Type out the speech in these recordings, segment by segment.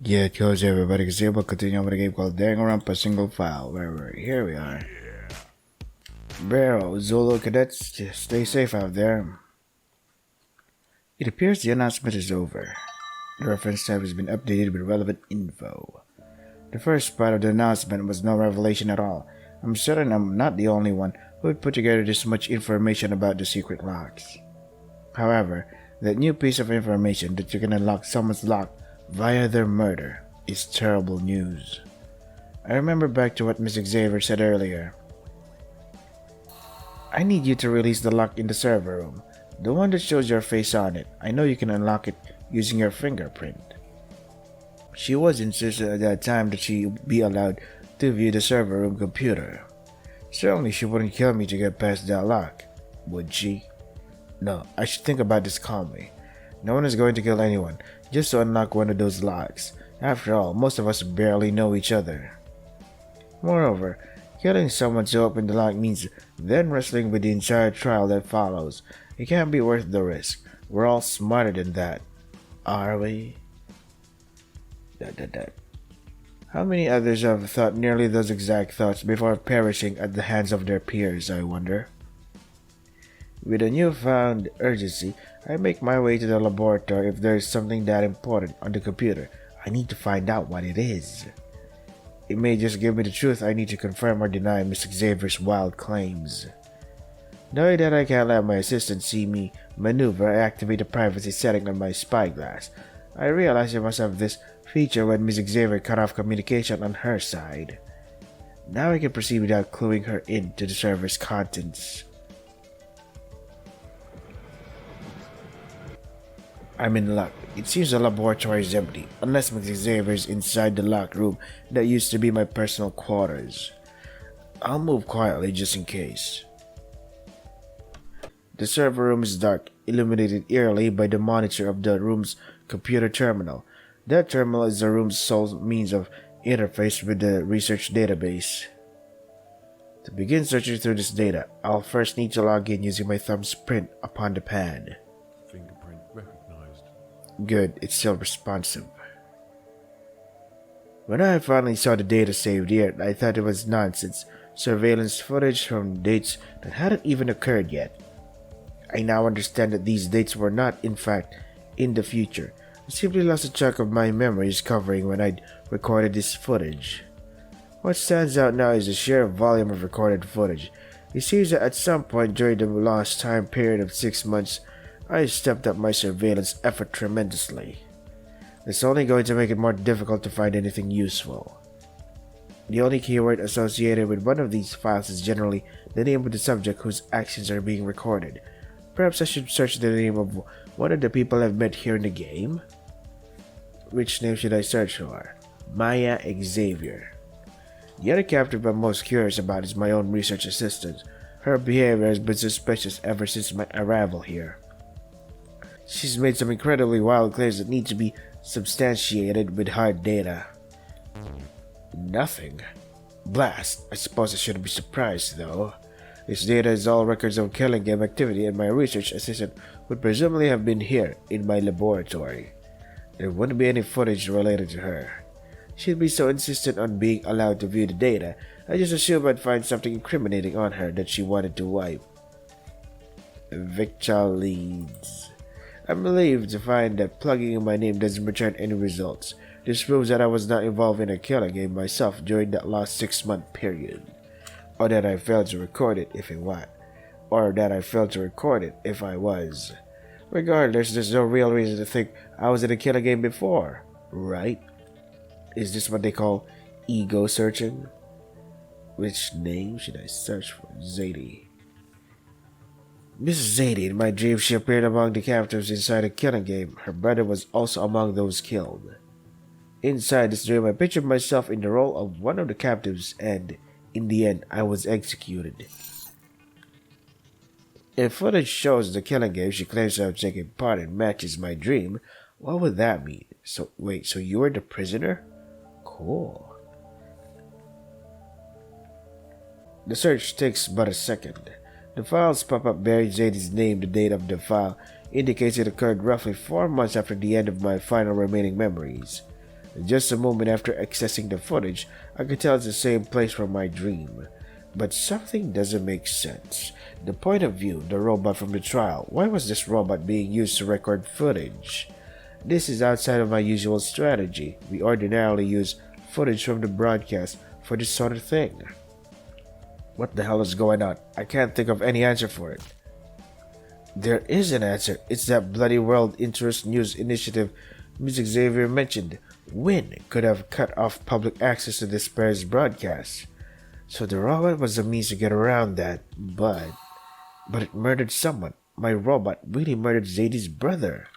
Yeah, it goes everybody, because we'll continue with a game called Danganronpa Single File. Here we are. Barrel, Zulu cadets, just stay safe out there. It appears the announcement is over. The reference tab has been updated with relevant info. The first part of the announcement was no revelation at all. I'm certain I'm not the only one who would put together this much information about the secret locks. However, that new piece of information that you can unlock someone's lock via their murder is terrible news. I remember back to what Miss Xavier said earlier. I need you to release the lock in the server room, the one that shows your face on it. I know you can unlock it using your fingerprint. She was insistent at that time that she be allowed to view the server room computer. Certainly she wouldn't kill me to get past that lock, would she? No, I should think about this calmly. No one is going to kill anyone just to unlock one of those locks. After all, most of us barely know each other. Moreover, killing someone to open the lock means then wrestling with the entire trial that follows. It can't be worth the risk. We're all smarter than that, are we? How many others have thought nearly those exact thoughts before perishing at the hands of their peers, I wonder? With a newfound urgency, I make my way to the laboratory. If there is something that important on the computer, I need to find out what it is. It may just give me the truth I need to confirm or deny Miss Xavier's wild claims. Knowing that I can't let my assistant see me maneuver, I activate the privacy setting on my spyglass. I realize I must have this feature when Miss Xavier cut off communication on her side. Now I can proceed without cluing her in to the server's contents. I'm in luck. It seems the laboratory is empty, unless Miss Xavier is inside the locked room that used to be my personal quarters. I'll move quietly just in case. The server room is dark, illuminated eerily by the monitor of the room's computer terminal. That terminal is the room's sole means of interface with the research database. To begin searching through this data, I'll first need to log in using my thumb's print upon the pad. Fingerprint recognized. Good, it's still responsive. When I finally saw the data saved here, I thought it was nonsense. Surveillance footage from dates that hadn't even occurred yet. I now understand that these dates were not, in fact, in the future. I simply lost a chunk of my memories covering when I'd recorded this footage. What stands out now is the sheer volume of recorded footage. It seems that at some point during the lost time period of 6 months, I stepped up my surveillance effort tremendously. It's only going to make it more difficult to find anything useful. The only keyword associated with one of these files is generally the name of the subject whose actions are being recorded. Perhaps I should search the name of one of the people I've met here in the game? Which name should I search for? Maya Xavier. The other captive I'm most curious about is my own research assistant. Her behavior has been suspicious ever since my arrival here. She's made some incredibly wild claims that need to be substantiated with hard data. Nothing. Blast. I suppose I shouldn't be surprised, though. This data is all records of killing game activity, and my research assistant would presumably have been here in my laboratory. There wouldn't be any footage related to her. She'd be so insistent on being allowed to view the data, I just assumed I'd find something incriminating on her that she wanted to wipe. Victor leads. I'm relieved to find that plugging in my name doesn't return any results. This proves that I was not involved in a killing game myself during that last 6-month period. Or that I failed to record it if I was. Regardless, there's no real reason to think I was in a killing game before, right? Is this what they call ego searching? Which name should I search for? Zadie. Miss Zadie, in my dreams she appeared among the captives inside a killing game. Her brother was also among those killed. Inside this dream, I pictured myself in the role of one of the captives, and in the end, I was executed. If footage shows the killing game she claims to have taken part in matches my dream, what would that mean? So you were the prisoner? Cool. The search takes but a second. The files pop up bearing Zadie's name. The date of the file indicates it occurred roughly 4 months after the end of my final remaining memories. Just a moment after accessing the footage, I could tell it's the same place from my dream. But something doesn't make sense. The point of view, the robot from the trial. Why was this robot being used to record footage? This is outside of my usual strategy. We ordinarily use footage from the broadcast for this sort of thing. What the hell is going on? I can't think of any answer for it. There is an answer. It's that bloody World Interest News Initiative Music Xavier mentioned. Wynn could have cut off public access to this pair's broadcast. So the robot was a means to get around that, but it murdered someone. My robot really murdered Zadie's brother.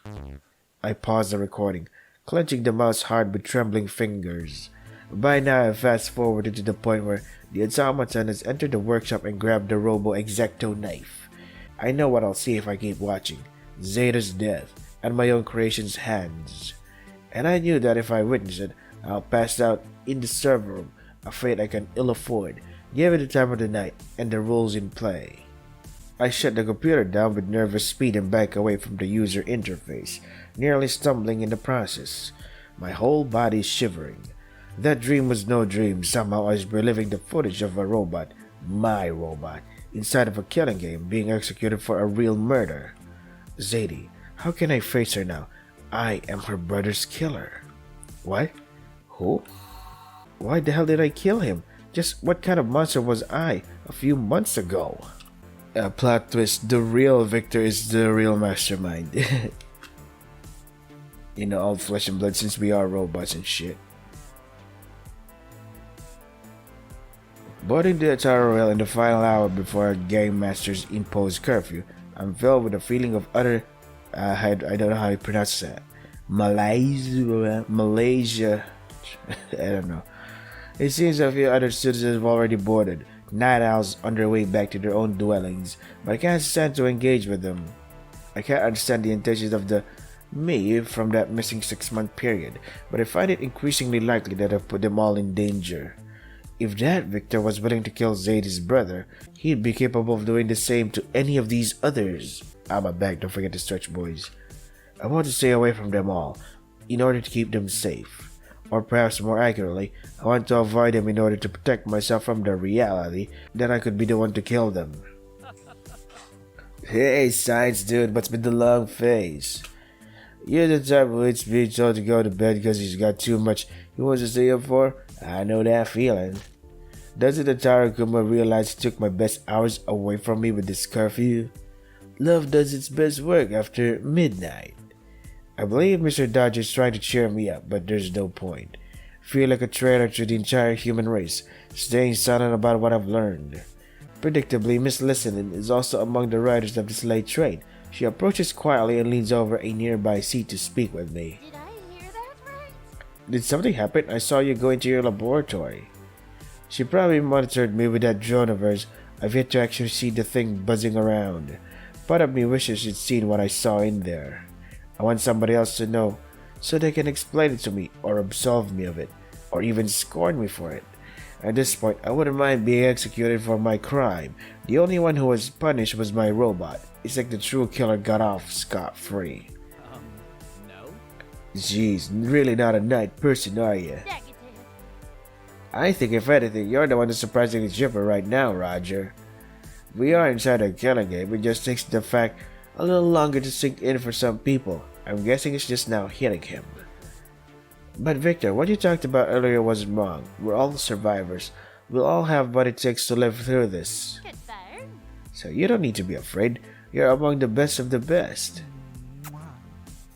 I paused the recording, clenching the mouse hard with trembling fingers. By now I fast-forwarded to the point where the automaton has entered the workshop and grabbed the Robo-Exacto knife. I know what I'll see if I keep watching. Zeta's death, and my own creation's hands. And I knew that if I witnessed it, I'll pass out in the server room, a fate I can ill afford, given the time of the night and the rules in play. I shut the computer down with nervous speed and back away from the user interface, nearly stumbling in the process. My whole body shivering. That dream was no dream. Somehow I was reliving the footage of a robot, my robot, inside of a killing game being executed for a real murder. Zadie, how can I face her now? I am her brother's killer. What? Who? Why the hell did I kill him? Just what kind of monster was I a few months ago? A plot twist, the real Victor is the real mastermind. All flesh and blood since we are robots and shit. Boarding the Atara rail in the final hour before our gang masters imposed curfew, I'm filled with a feeling of utter, I don't know how you pronounce that. Malaysia. I don't know. It seems a few other citizens have already boarded, night owls on their way back to their own dwellings, but I can't stand to engage with them. I can't understand the intentions of the me from that missing 6-month period, but I find it increasingly likely that I've put them all in danger. If that Victor was willing to kill Zadie's brother, he'd be capable of doing the same to any of these others. I'm back, don't forget to stretch, boys. I want to stay away from them all, in order to keep them safe. Or perhaps more accurately, I want to avoid them in order to protect myself from the reality that I could be the one to kill them. Hey, science dude, what's been the long face? You're the type who hates being told to go to bed because he's got too much he wants to stay up for? I know that feeling. Doesn't Atara Kuma realize he took my best hours away from me with this curfew? Love does its best work after midnight. I believe Mr. Dodger's trying to cheer me up, but there's no point. Feel like a traitor to the entire human race, staying silent about what I've learned. Predictably, Miss Listening is also among the riders of this late train. She approaches quietly and leans over a nearby seat to speak with me. Did I hear that right? Did something happen? I saw you go into your laboratory. She probably monitored me with that drone of hers. I've yet to actually see the thing buzzing around. Part of me wishes she'd seen what I saw in there. I want somebody else to know, so they can explain it to me, or absolve me of it, or even scorn me for it. At this point, I wouldn't mind being executed for my crime. The only one who was punished was my robot. It's like the true killer got off scot-free. No? Jeez, really not a night person, are you? Negative. I think if anything, you're the one that's surprisingly chipper right now, Roger. We are inside a killing game, it just takes the fact a little longer to sink in for some people. I'm guessing it's just now hitting him. But Victor, what you talked about earlier wasn't wrong. We're all survivors. We'll all have what it takes to live through this. Confirmed. So you don't need to be afraid. You're among the best of the best.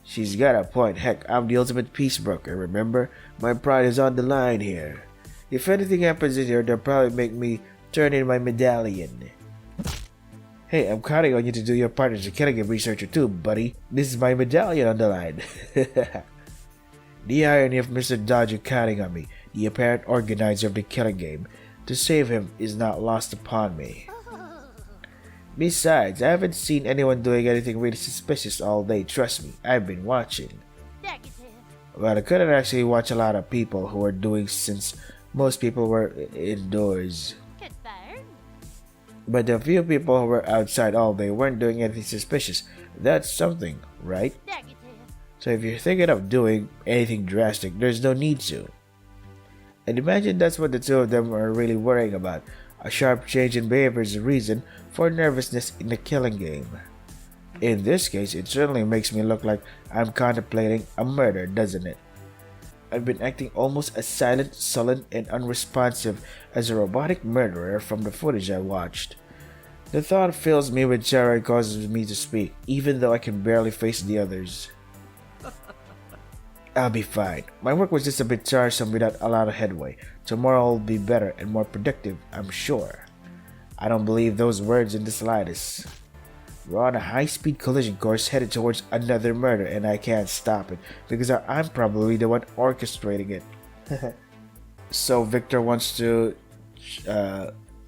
She's got a point. Heck, I'm the ultimate peacebroker, remember? My pride is on the line here. If anything happens in here, they'll probably make me turn in my medallion. Hey, I'm counting on you to do your part as a killing game researcher too, buddy. This is my medallion on the line. The irony of Mr. Dodger counting on me, the apparent organizer of the killing game, to save him is not lost upon me. Besides, I haven't seen anyone doing anything really suspicious all day, trust me, I've been watching. Negative. Well, I couldn't actually watch a lot of people who were doing since most people were indoors. Confirmed. But the few people who were outside all day weren't doing anything suspicious. That's something, right? Negative. So if you're thinking of doing anything drastic, there's no need to. And imagine that's what the two of them are really worrying about. A sharp change in behavior is a reason for nervousness in the killing game. In this case, it certainly makes me look like I'm contemplating a murder, doesn't it? I've been acting almost as silent, sullen, and unresponsive as a robotic murderer from the footage I watched. The thought fills me with terror and causes me to speak, even though I can barely face the others. I'll be fine. My work was just a bit tiresome without a lot of headway. Tomorrow will be better and more productive, I'm sure. I don't believe those words in the slightest. We're on a high-speed collision course headed towards another murder, and I can't stop it because I'm probably the one orchestrating it. So Victor wants to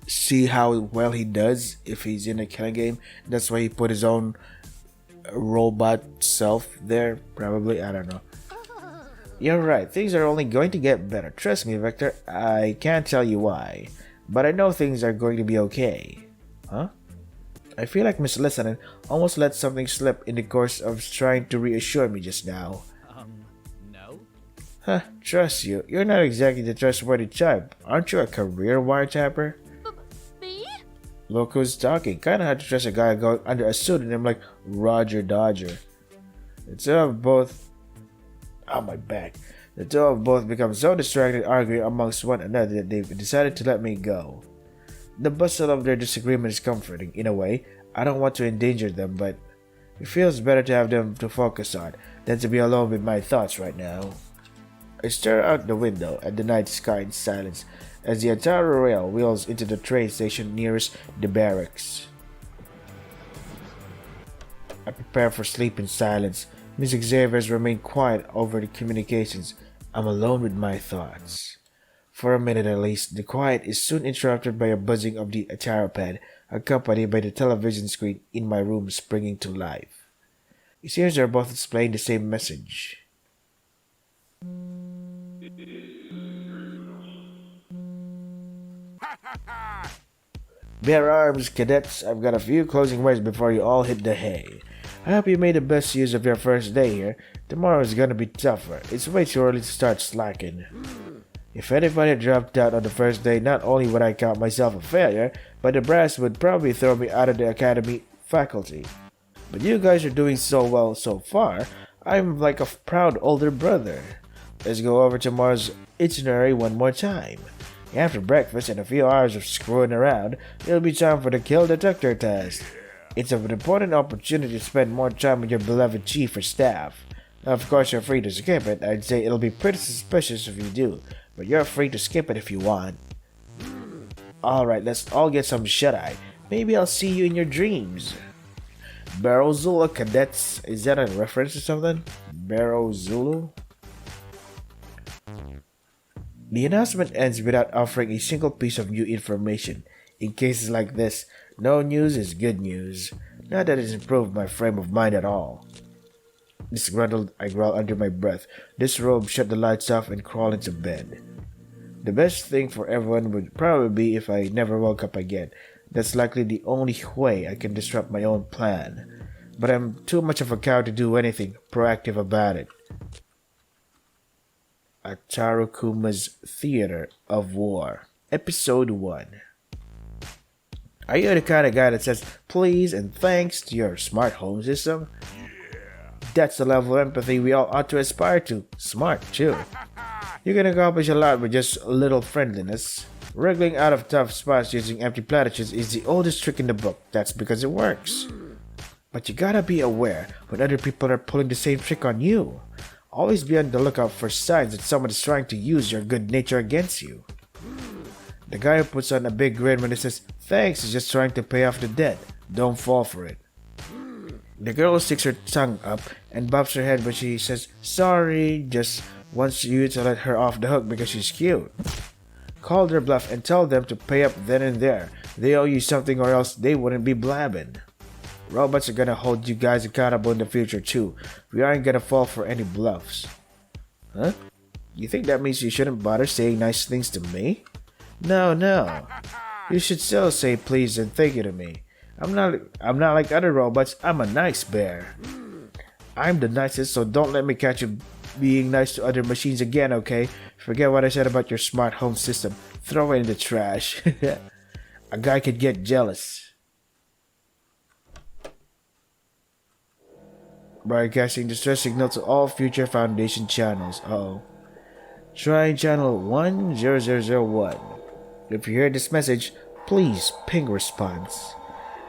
see how well he does if he's in a killing game. That's why he put his own robot self there, probably. I don't know. You're right, things are only going to get better. Trust me, Victor, I can't tell you why, but I know things are going to be okay. Huh? I feel like Miss Listening almost let something slip in the course of trying to reassure me just now. No? Huh, trust you. You're not exactly the trustworthy type. Aren't you a career wiretapper? Me? Look who's talking. Kinda hard to trust a guy going under a pseudonym like Roger Dodger. The two of both... Oh, my back. The two of both become so distracted arguing amongst one another that they've decided to let me go. The bustle of their disagreement is comforting, in a way. I don't want to endanger them, but it feels better to have them to focus on than to be alone with my thoughts right now. I stare out the window at the night sky in silence as the entire rail wheels into the train station nearest the barracks. I prepare for sleep in silence. Miss Xavier's remain quiet over the communications. I'm alone with my thoughts. For a minute at least, the quiet is soon interrupted by a buzzing of the Ataro pad, accompanied by the television screen in my room springing to life. It seems they're both displaying the same message. Bear arms, cadets. I've got a few closing words before you all hit the hay. I hope you made the best use of your first day here. Tomorrow is gonna be tougher. It's way too early to start slacking. If anybody dropped out on the first day, not only would I count myself a failure, but the brass would probably throw me out of the academy faculty. But you guys are doing so well so far, I'm like a proud older brother. Let's go over tomorrow's itinerary one more time. After breakfast and a few hours of screwing around, it'll be time for the kill detector test. It's an important opportunity to spend more time with your beloved chief or staff. Now, of course, you're free to skip it. I'd say it'll be pretty suspicious if you do, but you're free to skip it if you want. Alright, let's all get some shut-eye. Maybe I'll see you in your dreams. Barrow Zulu cadets. Is that a reference to something? Barrow Zulu? The announcement ends without offering a single piece of new information. In cases like this, no news is good news. Not that it's improved my frame of mind at all. Disgruntled, I growl under my breath, disrobe, shut the lights off, and crawl into bed. The best thing for everyone would probably be if I never woke up again. That's likely the only way I can disrupt my own plan. But I'm too much of a coward to do anything proactive about it. Ataru Kuma's Theater of War, Episode 1. Are you the kind of guy that says please and thanks to your smart home system? That's the level of empathy we all ought to aspire to. Smart, too. You can accomplish a lot with just a little friendliness. Wriggling out of tough spots using empty platitudes is the oldest trick in the book. That's because it works. But you gotta be aware when other people are pulling the same trick on you. Always be on the lookout for signs that someone is trying to use your good nature against you. The guy who puts on a big grin when he says thanks is just trying to pay off the debt. Don't fall for it. The girl sticks her tongue up and bops her head when she says sorry, just wants you to let her off the hook because she's cute. Call their bluff and tell them to pay up then and there. They owe you something or else they wouldn't be blabbing. Robots are gonna hold you guys accountable in the future too. We aren't gonna fall for any bluffs. Huh? You think that means you shouldn't bother saying nice things to me? No. You should still say please and thank you to me. I'm not like other robots. I'm a nice bear. I'm the nicest, so don't let me catch you being nice to other machines again, okay? Forget what I said about your smart home system. Throw it in the trash. A guy could get jealous. Broadcasting distress signal to all future Foundation channels. Uh-oh. Trying channel 10001. If you hear this message, please ping response.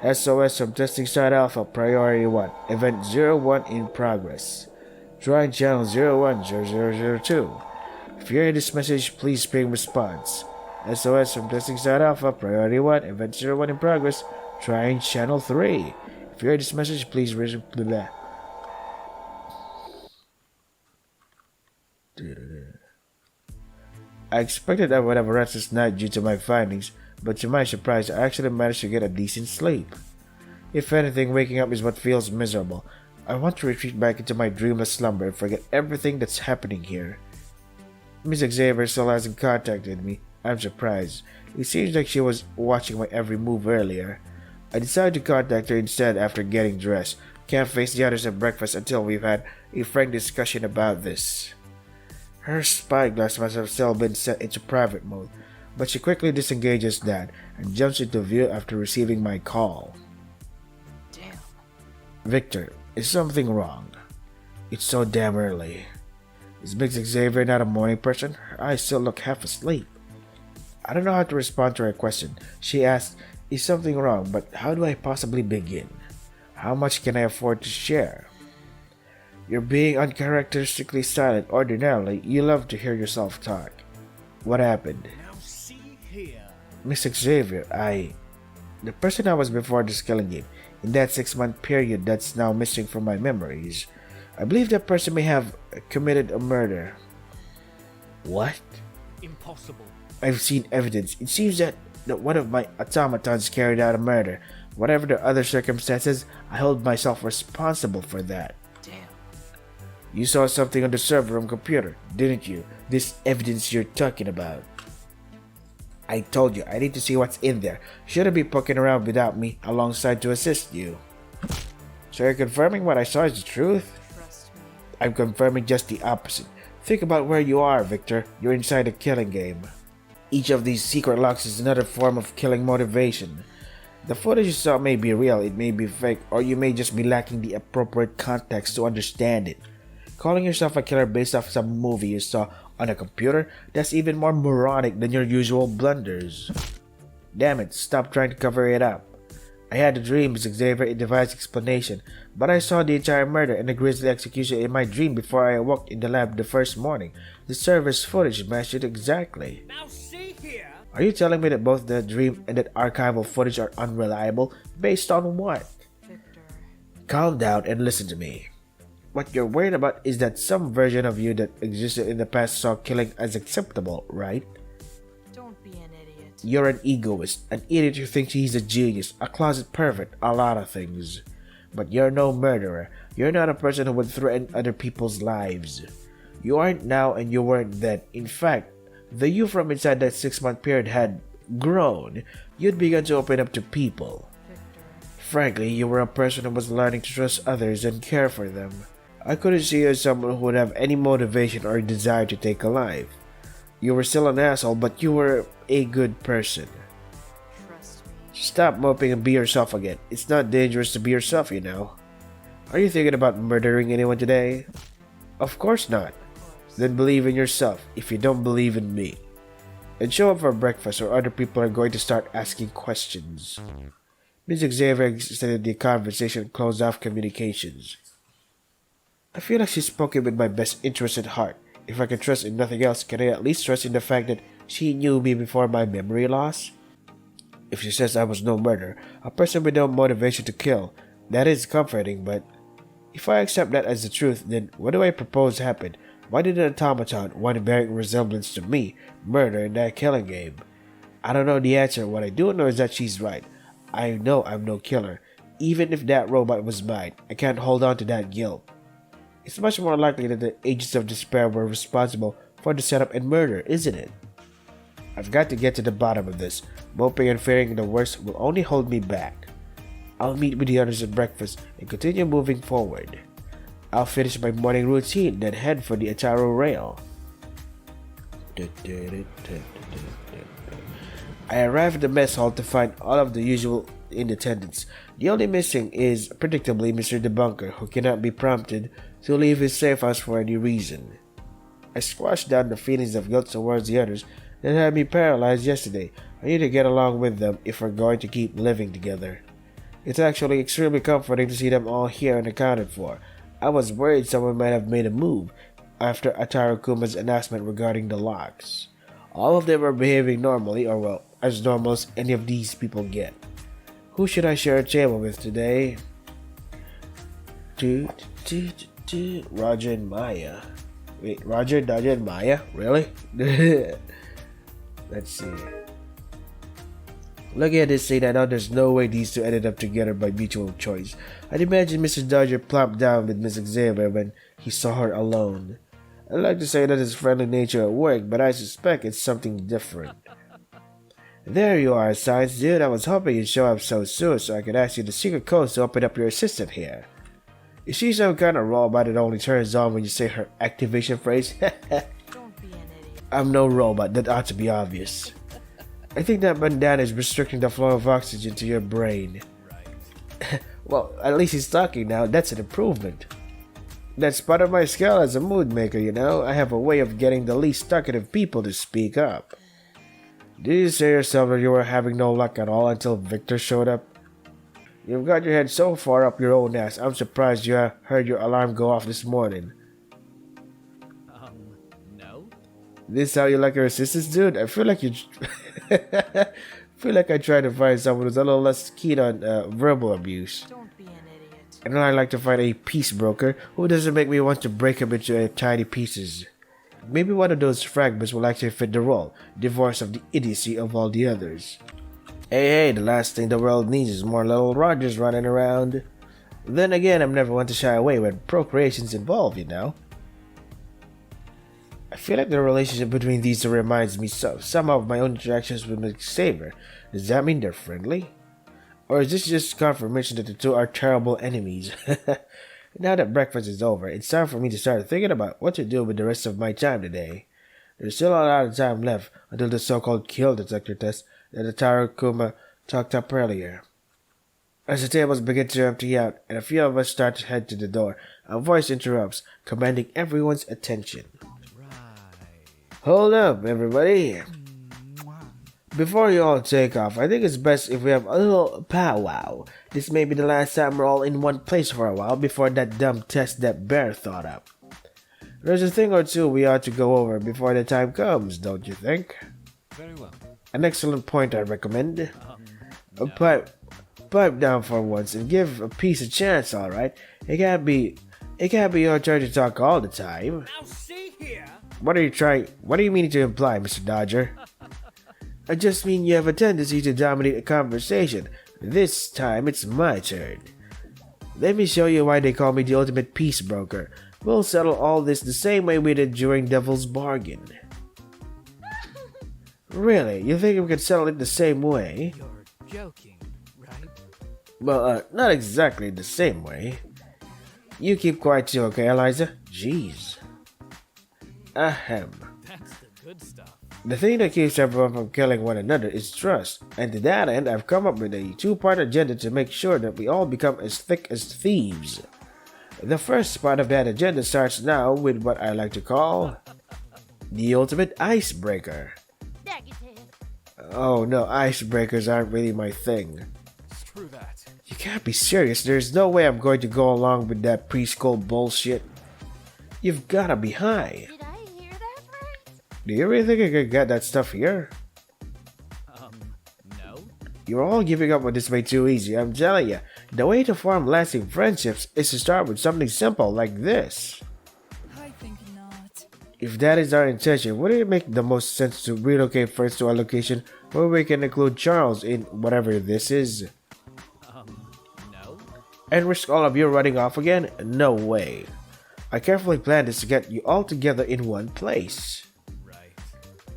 SOS from testing site alpha priority 1. Event 01 in progress. Trying channel 010002. If you hear this message, please ping response. SOS from testing site alpha priority 1. Event 01 in progress. Trying channel 3. If you hear this message, please reply. I expected I would have a restless night due to my findings, but to my surprise, I actually managed to get a decent sleep. If anything, waking up is what feels miserable. I want to retreat back into my dreamless slumber and forget everything that's happening here. Miss Xavier still hasn't contacted me. I'm surprised. It seems like she was watching my every move earlier. I decided to contact her instead after getting dressed. Can't face the others at breakfast until we've had a frank discussion about this. Her spyglass must have still been set into private mode, but she quickly disengages that and jumps into view after receiving my call. Damn. Victor, is something wrong? It's so damn early. Is Miss Xavier not a morning person? Her eyes still look half asleep. I don't know how to respond to her question. She asked, is something wrong, but how do I possibly begin? How much can I afford to share? You're being uncharacteristically silent. Ordinarily, you love to hear yourself talk. What happened? Now see here. Miss Xavier, the person I was before this killing game, in that 6-month period that's now missing from my memories, I believe that person may have committed a murder. What? Impossible. I've seen evidence. It seems that one of my automatons carried out a murder. Whatever the other circumstances, I hold myself responsible for that. Damn. You saw something on the server room computer, didn't you? This evidence you're talking about. I told you, I need to see what's in there. Shouldn't be poking around without me alongside to assist you. So you're confirming what I saw is the truth? Trust me. I'm confirming just the opposite. Think about where you are, Victor. You're inside a killing game. Each of these secret locks is another form of killing motivation. The footage you saw may be real, it may be fake, or you may just be lacking the appropriate context to understand it. Calling yourself a killer based off some movie you saw on a computer, that's even more moronic than your usual blunders. Damn it, stop trying to cover it up. I had a dream, Xavier, a devised explanation, but I saw the entire murder and the grisly execution in my dream before I awoke in the lab the first morning. The server's footage matched it exactly. Now see here. Are you telling me that both the dream and that archival footage are unreliable? Based on what? Victor. Calm down and listen to me. What you're worried about is that some version of you that existed in the past saw killing as acceptable, right? Don't be an idiot. You're an egoist, an idiot who thinks he's a genius, a closet pervert, a lot of things. But you're no murderer. You're not a person who would threaten other people's lives. You aren't now and you weren't then. In fact, the you from inside that 6-month period had grown. You'd begun to open up to people. Victor. Frankly, you were a person who was learning to trust others and care for them. I couldn't see you as someone who would have any motivation or desire to take a life. You were still an asshole, but you were a good person. Trust me. Stop moping and be yourself again. It's not dangerous to be yourself, you know. Are you thinking about murdering anyone today? Of course not. Of course. Then believe in yourself if you don't believe in me. And show up for breakfast or other people are going to start asking questions. Ms. Xavier extended the conversation and closed off communications. I feel like she's spoken with my best interest at heart. If I can trust in nothing else, can I at least trust in the fact that she knew me before my memory loss? If she says I was no murderer, a person with no motivation to kill, that is comforting, but if I accept that as the truth, then what do I propose happened? Why did an automaton, one bearing resemblance to me, murder in that killing game? I don't know the answer. What I do know is that she's right. I know I'm no killer. Even if that robot was mine, I can't hold on to that guilt. It's much more likely that the agents of despair were responsible for the setup and murder, isn't it? I've got to get to the bottom of this. Moping and fearing the worst will only hold me back. I'll meet with the others at breakfast and continue moving forward. I'll finish my morning routine, then head for the Ataro rail. I arrive at the mess hall to find all of the usual in attendance. The only missing is, predictably, Mr. Debunker, who cannot be prompted to leave his safe house for any reason. I squashed down the feelings of guilt towards the others that had me paralyzed yesterday. I need to get along with them if we're going to keep living together. It's actually extremely comforting to see them all here and accounted for. I was worried someone might have made a move after Ataru Kuma's announcement regarding the locks. All of them were behaving normally, or well, as normal as any of these people get. Who should I share a table with today? Roger and Maya. Wait, Roger, Dodger, and Maya? Really? Let's see. Looking at this scene, I know there's no way these two ended up together by mutual choice. I'd imagine Mr. Dodger plopped down with Miss Xavier when he saw her alone. I'd like to say that his friendly nature at work, but I suspect it's something different. There you are, Science Dude. I was hoping you'd show up so soon so I could ask you the secret codes to open up your assistant here. Is she some kind of robot that only turns on when you say her activation phrase? Don't be an idiot. I'm no robot, that ought to be obvious. I think that bandana is restricting the flow of oxygen to your brain. Right. Well, at least he's talking now. That's an improvement. That's part of my skill as a mood maker, you know. I have a way of getting the least talkative people to speak up. Did you say yourself that you were having no luck at all until Victor showed up? You've got your head so far up your own ass, I'm surprised you heard your alarm go off this morning. No? This how you like your assistants, dude? I feel like you... I tried to find someone who's a little less keen on verbal abuse. Don't be an idiot. And I like to find a peacebroker who doesn't make me want to break him into tiny pieces. Maybe one of those fragments will actually fit the role, divorced of the idiocy of all the others. Hey, the last thing the world needs is more little Rogers running around. Then again, I'm never one to shy away when procreation's involved, you know. I feel like the relationship between these two reminds me somehow of my own interactions with Miss Xavier. Does that mean they're friendly? Or is this just confirmation that the two are terrible enemies? Now that breakfast is over, it's time for me to start thinking about what to do with the rest of my time today. There's still a lot of time left until the so-called kill detector test that Ataru Kuma talked up earlier. As the tables begin to empty out and a few of us start to head to the door, a voice interrupts, commanding everyone's attention. Right. Hold up, everybody. Before you all take off, I think it's best if we have a little powwow. This may be the last time we're all in one place for a while before that dumb test that Bear thought up. There's a thing or two we ought to go over before the time comes, don't you think? Very well. An excellent point, I recommend. No. Pipe down for once and give a piece a chance, alright? It can't be your turn to talk all the time. Now see here. What are you meaning to imply, Mr. Dodger? I just mean you have a tendency to dominate a conversation. This time, it's my turn. Let me show you why they call me the ultimate peacebroker. We'll settle all this the same way we did during Devil's Bargain. Really? You think we could settle it the same way? You're joking, right? Well, not exactly the same way. You keep quiet too, okay, Eliza? Jeez. Ahem. That's the good stuff. The thing that keeps everyone from killing one another is trust, and to that end, I've come up with a two-part agenda to make sure that we all become as thick as thieves. The first part of that agenda starts now with what I like to call the ultimate icebreaker. Oh no, icebreakers aren't really my thing. Screw that. You can't be serious, there's no way I'm going to go along with that preschool bullshit. You've gotta be high. Did I hear that right? Do you really think I could get that stuff here? No? You're all giving up on this way too easy, I'm telling you. The way to form lasting friendships is to start with something simple like this. I think not. If that is our intention, wouldn't it make the most sense to relocate first to a location where we can include Charles in whatever this is? No? And risk all of you running off again? No way. I carefully planned this to get you all together in one place. Right.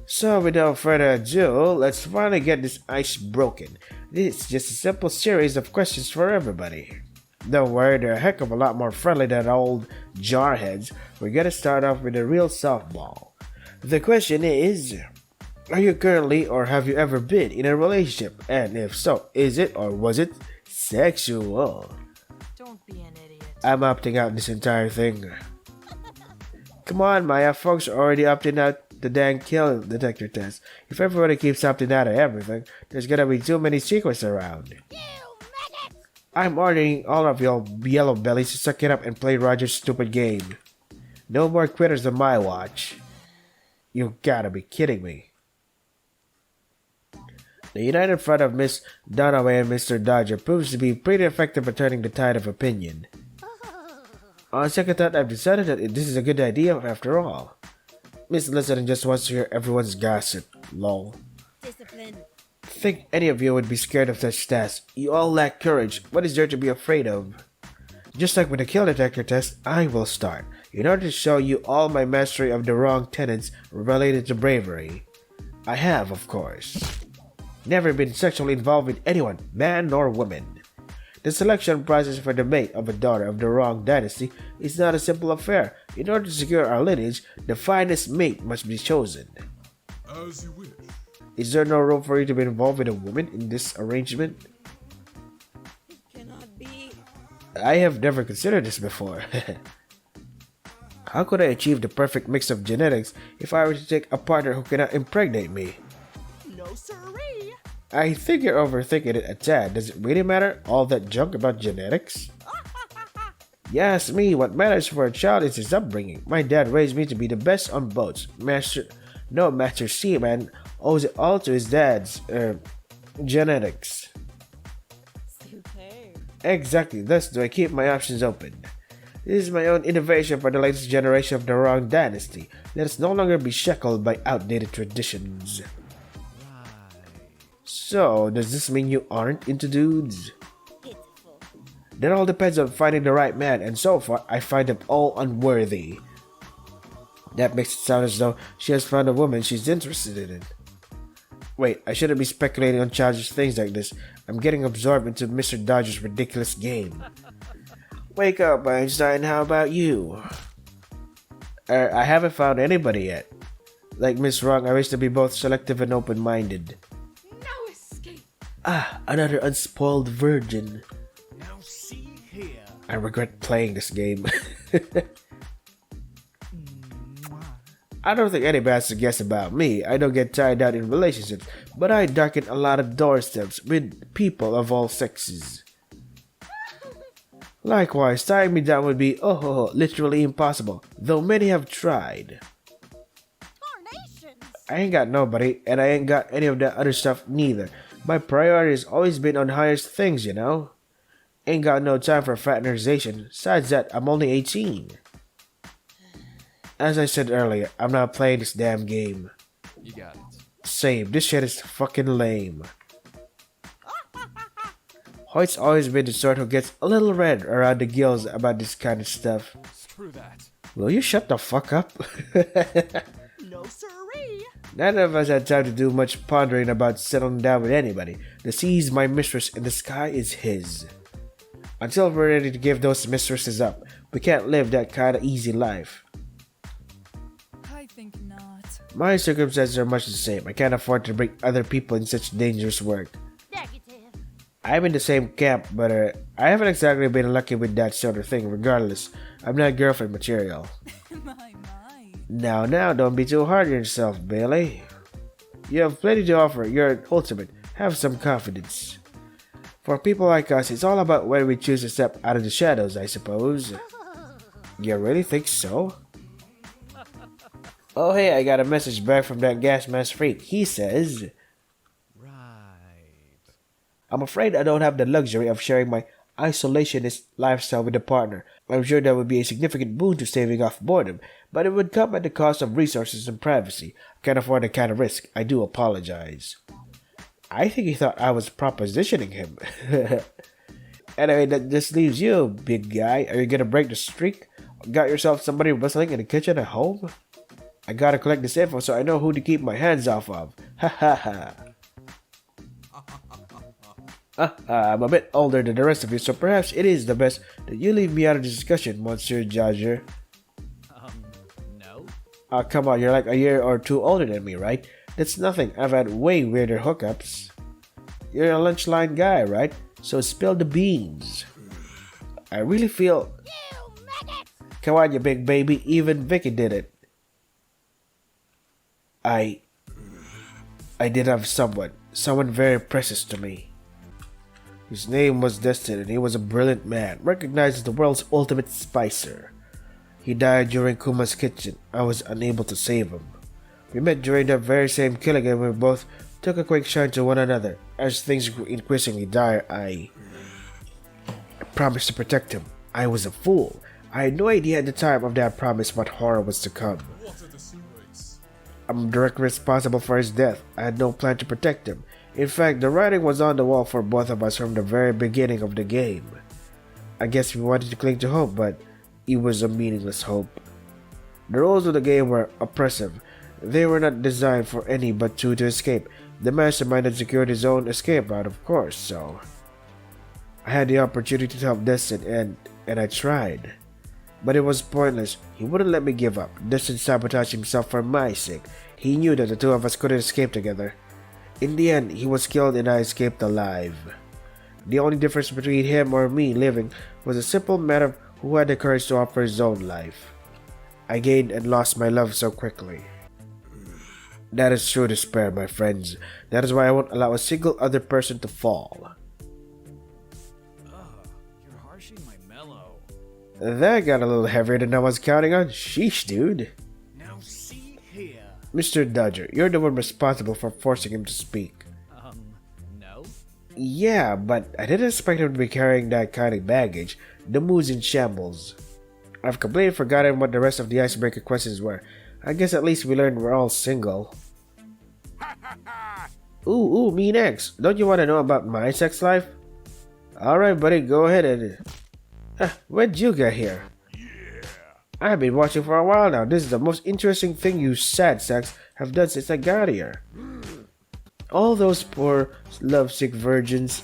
So without further ado, let's finally get this ice broken. This is just a simple series of questions for everybody. Don't worry, they're a heck of a lot more friendly than old jarheads. We're gonna start off with a real softball. The question is, are you currently or have you ever been in a relationship? And if so, is it or was it sexual? Don't be an idiot. I'm opting out this entire thing. Come on, Maya, folks are already opting out the dang kill detector test. If everybody keeps opting out of everything, there's gonna be too many secrets around. I'm ordering all of y'all yellow bellies to suck it up and play Roger's stupid game. No more quitters on my watch. You gotta be kidding me. The united front of Miss Dunaway and Mr. Dodger proves to be pretty effective at turning the tide of opinion. On second thought, I've decided that this is a good idea after all. Miss Listening just wants to hear everyone's gossip. Lol. Discipline. Think any of you would be scared of such tasks? You all lack courage. What is there to be afraid of? Just like with the kill detector test, I will start, in order to show you all my mastery of the wrong tenets related to bravery. I have, of course, never been sexually involved with anyone, man nor woman. The selection process for the mate of a daughter of the wrong dynasty is not a simple affair. In order to secure our lineage, the finest mate must be chosen. As you wish. Is there no room for you to be involved with a woman in this arrangement? It cannot be. I have never considered this before. How could I achieve the perfect mix of genetics if I were to take a partner who cannot impregnate me? No siree. I think you're overthinking it a tad. Does it really matter, all that junk about genetics? Yes, me. What matters for a child is his upbringing. My dad raised me to be the best on boats. Master Seaman owes it all to his dad's genetics. Superb. Exactly, thus do I keep my options open. This is my own innovation for the latest generation of the wrong dynasty. Let us no longer be shackled by outdated traditions. So, does this mean you aren't into dudes? Pitiful. That all depends on finding the right man, and so far, I find them all unworthy. That makes it sound as though she has found a woman she's interested in. Wait, I shouldn't be speculating on childish things like this. I'm getting absorbed into Mr. Dodger's ridiculous game. Wake up, Einstein, how about you? I haven't found anybody yet. Like Miss Wrong, I wish to be both selective and open-minded. No escape. Ah, another unspoiled virgin. Now see here. I regret playing this game. I don't think anybody has to guess about me. I don't get tied down in relationships, but I darken a lot of doorsteps with people of all sexes. Likewise, tying me down would be, literally impossible, though many have tried. Carnations. I ain't got nobody, and I ain't got any of that other stuff neither. My priority has always been on higher things, you know? Ain't got no time for fraternization. Besides that, I'm only 18. As I said earlier, I'm not playing this damn game. You got it. Same, this shit is fucking lame. Hoyt's always been the sort who gets a little red around the gills about this kind of stuff. Screw that. Will you shut the fuck up? No siree. None of us had time to do much pondering about settling down with anybody. The sea is my mistress and the sky is his. Until we're ready to give those mistresses up, we can't live that kind of easy life. I think not. My circumstances are much the same. I can't afford to bring other people in such dangerous work. Negative. I'm in the same camp, but I haven't exactly been lucky with that sort of thing. Regardless, I'm not girlfriend material. My. Now, don't be too hard on yourself, Bailey. You have plenty to offer. You're an ultimate. Have some confidence. For people like us, it's all about whether we choose to step out of the shadows, I suppose. You really think so? Oh hey, I got a message back from that gas mask freak. He says, Right. I'm afraid I don't have the luxury of sharing my isolationist lifestyle with a partner. I'm sure that would be a significant boon to staving off boredom, but it would come at the cost of resources and privacy. I can't afford that kind of risk. I do apologize. I think he thought I was propositioning him. Anyway, that just leaves you, big guy. Are you gonna break the streak? Got yourself somebody whistling in the kitchen at home? I gotta collect this info so I know who to keep my hands off of. Ha ha ha. I'm a bit older than the rest of you, so perhaps it is the best that you leave me out of the discussion, Monsieur Judger. No? Oh, come on, you're like a year or two older than me, right? That's nothing. I've had way weirder hookups. You're a lunch line guy, right? So spill the beans. I really feel... You maggots! Come on, you big baby. Even Vicky did it. I did have someone very precious to me. His name was Destin, and he was a brilliant man, recognized as the world's ultimate spicer. He died during Kuma's kitchen. I was unable to save him. We met during that very same killing, and we both took a quick shine to one another. As things grew increasingly dire, I promised to protect him. I was a fool. I had no idea at the time of that promise what horror was to come. What are the secrets? I'm directly responsible for his death. I had no plan to protect him. In fact, the writing was on the wall for both of us from the very beginning of the game. I guess we wanted to cling to hope, but it was a meaningless hope. The rules of the game were oppressive. They were not designed for any but two to escape. The mastermind had secured his own escape route, of course, so... I had the opportunity to help Destin, and I tried. But it was pointless. He wouldn't let me give up. Destin sabotaged himself for my sake. He knew that the two of us couldn't escape together. In the end, he was killed and I escaped alive. The only difference between him or me living was a simple matter of who had the courage to offer his own life. I gained and lost my love so quickly. That is true despair, my friends. That is why I won't allow a single other person to fall. You're harshing my mellow. That got a little heavier than I was counting on. Sheesh, dude. Now see here. Mr. Dodger, you're the one responsible for forcing him to speak. No? Yeah, but I didn't expect him to be carrying that kind of baggage. The mood's in shambles. I've completely forgotten what the rest of the icebreaker questions were. I guess at least we learned we're all single. Ooh, me next. Don't you want to know about my sex life? Alright, buddy, go ahead and... when'd you get here? I've been watching for a while now. This is the most interesting thing you sad sacks have done since I got here. All those poor lovesick virgins.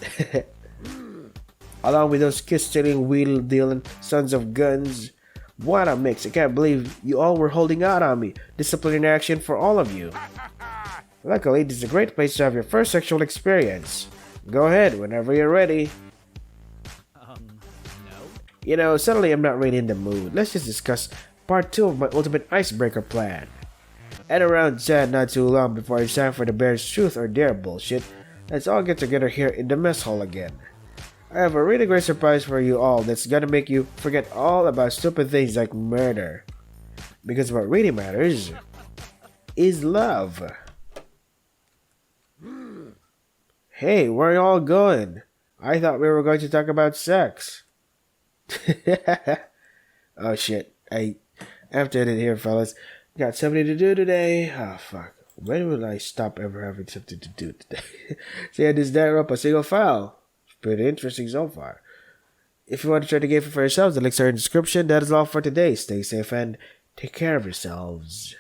Along with those kiss-stealing, wheel-dealing sons of guns. What a mix. I can't believe you all were holding out on me. Disciplinary action for all of you. Luckily, this is a great place to have your first sexual experience. Go ahead, whenever you're ready. No? You know, suddenly I'm not really in the mood. Let's just discuss part 2 of my ultimate icebreaker plan. At around 10, not too long before it's time for the bear's truth or dare bullshit, let's all get together here in the mess hall again. I have a really great surprise for you all that's gonna make you forget all about stupid things like murder. Because what really matters is love. Hey, where are you all going? I thought we were going to talk about sex. Oh shit, I have to edit here, fellas. Got something to do today. Oh fuck, when will I stop ever having something to do today? So yeah, this is Danganronpa single file. It's pretty interesting so far. If you want to try the game for yourselves, the links are in the description. That is all for today. Stay safe and take care of yourselves.